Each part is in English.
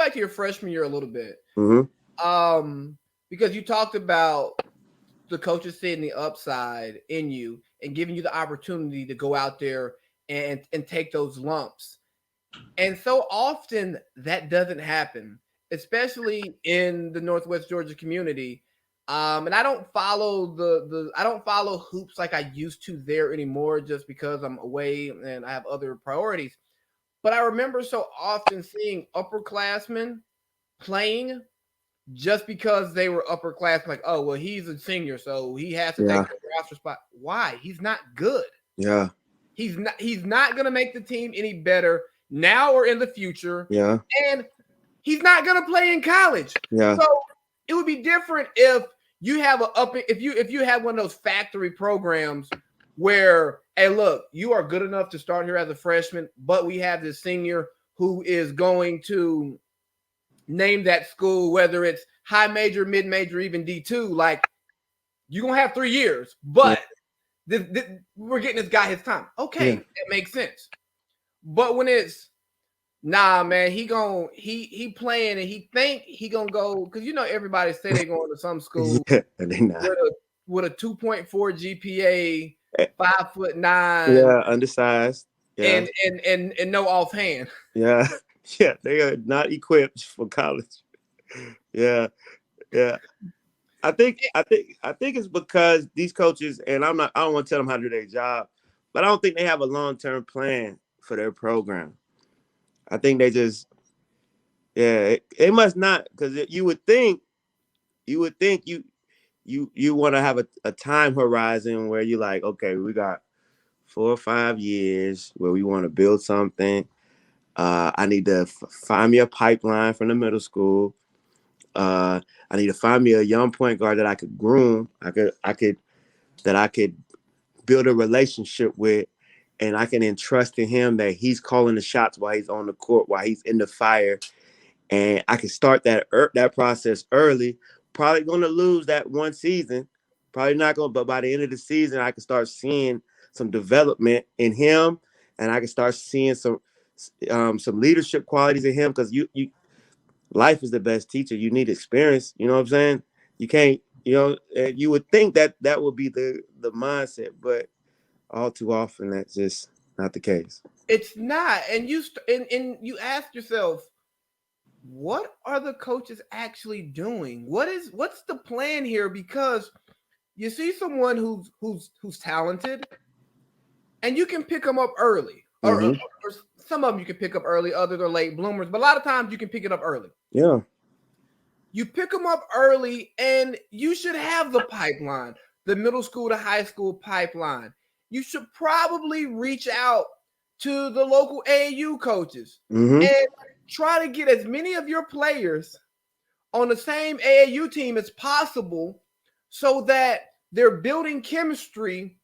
back to your freshman year a little bit. Mm-hmm. Because you talked about the coaches seeing the upside in you and giving you the opportunity to go out there and take those lumps. And so often that doesn't happen, especially in the Northwest Georgia community. And I don't follow I don't follow hoops like I used to there anymore, just because I'm away and I have other priorities. But I remember so often seeing upperclassmen playing just because they were upperclassmen, like, oh well, he's a senior, so he has to take Yeah. the roster spot. Why? He's not good. Yeah. He's not gonna make the team any better now or in the future. Yeah. And he's not gonna play in college. Yeah. So it would be different if you have if you have one of those factory programs where, hey, look, you are good enough to start here as a freshman, but we have this senior who is going to name that school, whether it's high major, mid major, even D2. Like, you're gonna have 3 years, but we're getting this guy his time. Okay, Yeah. that makes sense. But when it's nah, man, he playing and he think he gonna go, because everybody say they going to some school Yeah. And they not. with a 2.4 GPA, Eh, 5'9", Yeah. Undersized. Yeah. and no offhand. Yeah. Yeah. They are not equipped for college. Yeah. Yeah. I think it's because these coaches, and I don't want to tell them how to do their job, but I don't think they have a long-term plan for their program. I think they just, yeah, it must not, because you want to have a time horizon where you're like, okay, we got 4 or 5 years where we want to build something. I need to find me a pipeline from the middle school. I need to find me a young point guard that I could groom. I could build a relationship with, and I can entrust in him that he's calling the shots while he's on the court, while he's in the fire, and I can start that process early. Probably going to lose that one season, probably not going, but by the end of the season, I can start seeing some development in him, and I can start seeing some leadership qualities in him, because you life is the best teacher. You need experience. You know what I'm saying? You can't, you would think that would be the mindset, but all too often that's just not the case. It's not, and you ask yourself, what are the coaches actually doing? What's the plan here? Because you see someone who's talented, and you can pick them up early, or some of them you can pick up early, others are late bloomers, but a lot of times you can pick it up early. Yeah. You pick them up early, and you should have the pipeline, the middle school to high school pipeline. You should probably reach out to the local AAU coaches and try to get as many of your players on the same AAU team as possible, so that they're building chemistry,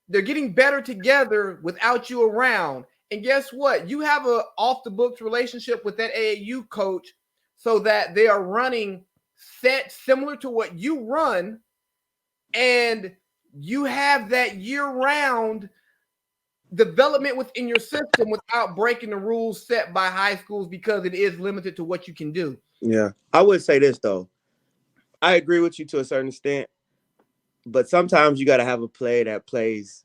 they're getting better together without you around. And guess what? You have a off the books relationship with that AAU coach, so that they are running sets similar to what you run, and you have that year-round development within your system without breaking the rules set by high schools, because it is limited to what you can do. Yeah. I would say this, though. I agree with you to a certain extent, but sometimes you got to have a player that plays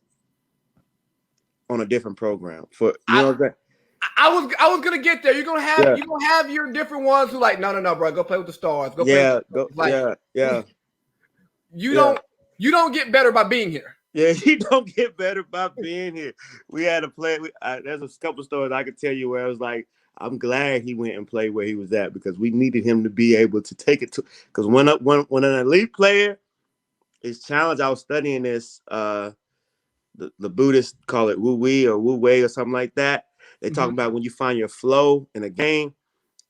on a different program. For you know what I'm saying? I was gonna get there. You're gonna have your different ones who like, no, bro, go play with the Stars. Go play with the Stars. Yeah. You don't get better by being here. Yeah, you don't get better by being here. We had a play. There's a couple stories I could tell you where I was like, I'm glad he went and played where he was at, because we needed him to be able to take it to. Because when an elite player is challenged, I was studying this. The Buddhists call it Wu Wei or Wu Wei or something like that. They talk about when you find your flow in a game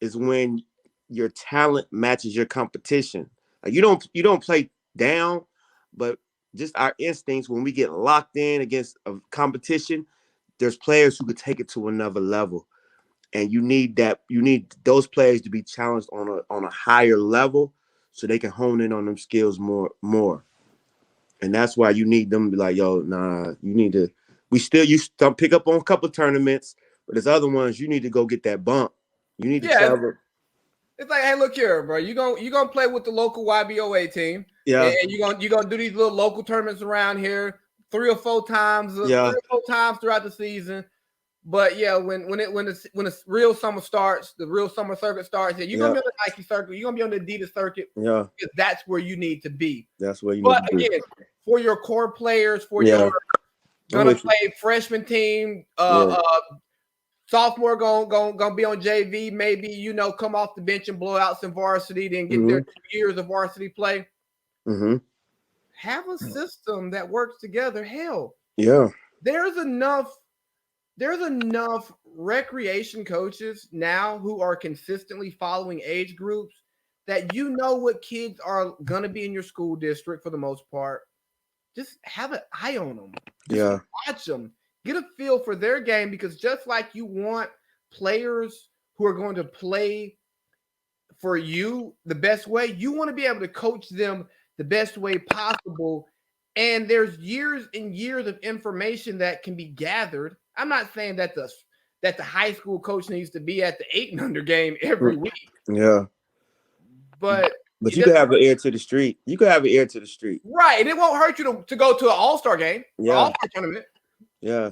is when your talent matches your competition. Like you don't play down, but just our instincts, when we get locked in against a competition, there's players who could take it to another level. And you need those players to be challenged on a higher level, so they can hone in on them skills more. And that's why you need them to be like, yo, nah, you need to. You still pick up on a couple of tournaments, but there's other ones you need to go get that bump. You need to travel. It's like, hey, look here, bro. You gonna play with the local YBOA team, Yeah. and you're gonna do these little local tournaments around here 3 or 4 times, Yeah. 3 or 4 times throughout the season. But yeah, when the real summer starts, the real summer circuit starts, yeah, you're gonna be on the Nike circuit, you're gonna be on the Adidas circuit. Yeah. Because that's where you need to be. That's where you But need to be. again, for your core players, for Yeah. your gonna play freshman team, sophomore gonna be on JV, maybe come off the bench and blow out some varsity, then get their 2 years of varsity play. Have a system that works together. Hell, yeah, there's enough recreation coaches now who are consistently following age groups that what kids are gonna be in your school district for the most part. Just have an eye on them. Just watch them. Get a feel for their game, because just like you want players who are going to play for you the best way, you want to be able to coach them the best way possible. And there's years and years of information that can be gathered. I'm not saying that the high school coach needs to be at the 8 and under game every week. Yeah. But you could have an ear to the street. You could have an ear to the street. Right. And it won't hurt you to go to an all-star game, yeah, all-star tournament. Yeah.